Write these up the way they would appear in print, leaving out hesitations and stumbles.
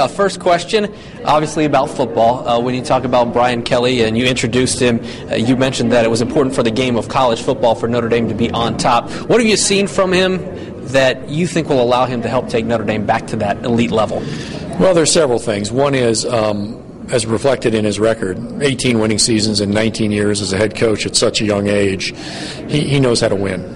First question, obviously about football. When you talk about Brian Kelly and you introduced him, you mentioned that it was important for the game of college football for Notre Dame to be on top. What have you seen from him that you think will allow him to help take Notre Dame back to that elite level? Well, there's several things. One is, as reflected in his record, 18 winning seasons in 19 years as a head coach at such a young age. He knows how to win.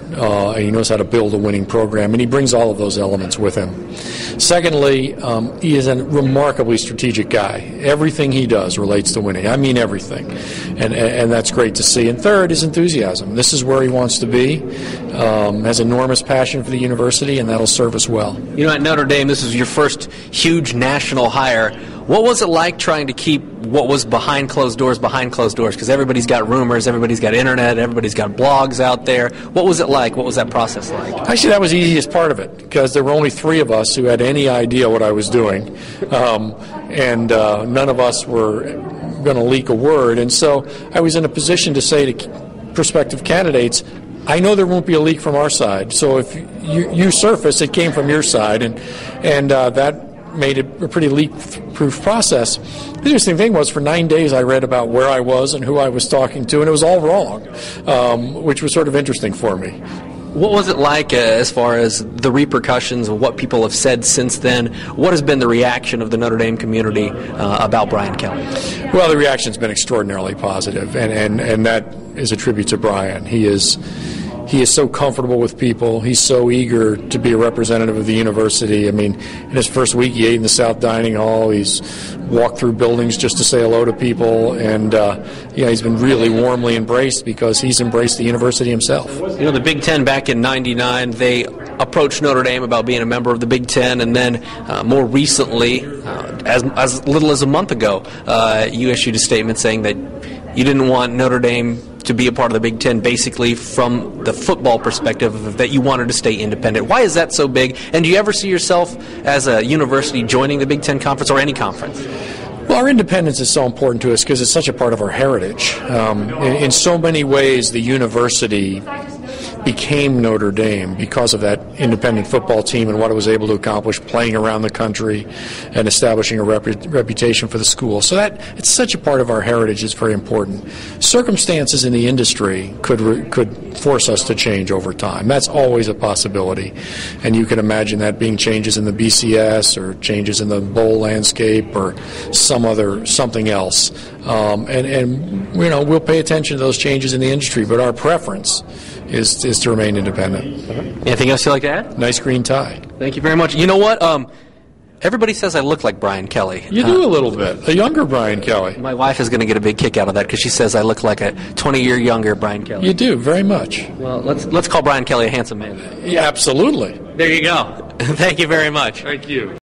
He knows how to build a winning program, and he brings all of those elements with him. Secondly, he is a remarkably strategic guy. Everything he does relates to winning. I mean everything, and that's great to see. And third, his enthusiasm. This is where he wants to be. Has enormous passion for the university, and that'll serve us well. You know, at Notre Dame, this is your first huge national hire. What was it like trying to keep what was behind closed doors? Because everybody's got rumors, everybody's got internet, everybody's got blogs out there. What was it like? What was that process like? Actually, that was the easiest part of it, because there were only 3 of us who had any idea what I was doing, and none of us were going to leak a word. And so I was in a position to say to prospective candidates, I know there won't be a leak from our side, so if you surface, it came from your side, and that made it a pretty leak-proof process. The interesting thing was, for 9 days I read about where I was and who I was talking to, and it was all wrong, which was sort of interesting for me. What was it like as far as the repercussions of what people have said since then? What has been the reaction of the Notre Dame community about Brian Kelly? Well, the reaction's been extraordinarily positive, and that is a tribute to Brian. He is so comfortable with people. He's so eager to be a representative of the university. I mean, in his first week, he ate in the South Dining Hall. He's walked through buildings just to say hello to people, and he's been really warmly embraced because he's embraced the university himself. You know, the Big Ten back in '99, they approached Notre Dame about being a member of the Big Ten, and then more recently, as little as a month ago, you issued a statement saying that you didn't want Notre Dame to be a part of the Big Ten, basically from the football perspective, that you wanted to stay independent. Why is that so big? And do you ever see yourself as a university joining the Big Ten Conference or any conference? Well, our independence is so important to us because it's such a part of our heritage. In so many ways, the university became Notre Dame because of that independent football team and what it was able to accomplish playing around the country and establishing a reputation for the school. So that it's such a part of our heritage. It's very important. Circumstances in the industry could force us to change over time. That's always a possibility, and you can imagine that being changes in the BCS or changes in the bowl landscape or something else. And we'll pay attention to those changes in the industry, but our preference is to remain independent. Anything else you'd like to add? Nice green tie. Thank you very much. You know what? Everybody says I look like Brian Kelly. You do a little bit. A younger Brian Kelly. My wife is going to get a big kick out of that because she says I look like a 20-year younger Brian Kelly. You do, very much. Well, let's call Brian Kelly a handsome man. Yeah, absolutely. There you go. Thank you very much. Thank you.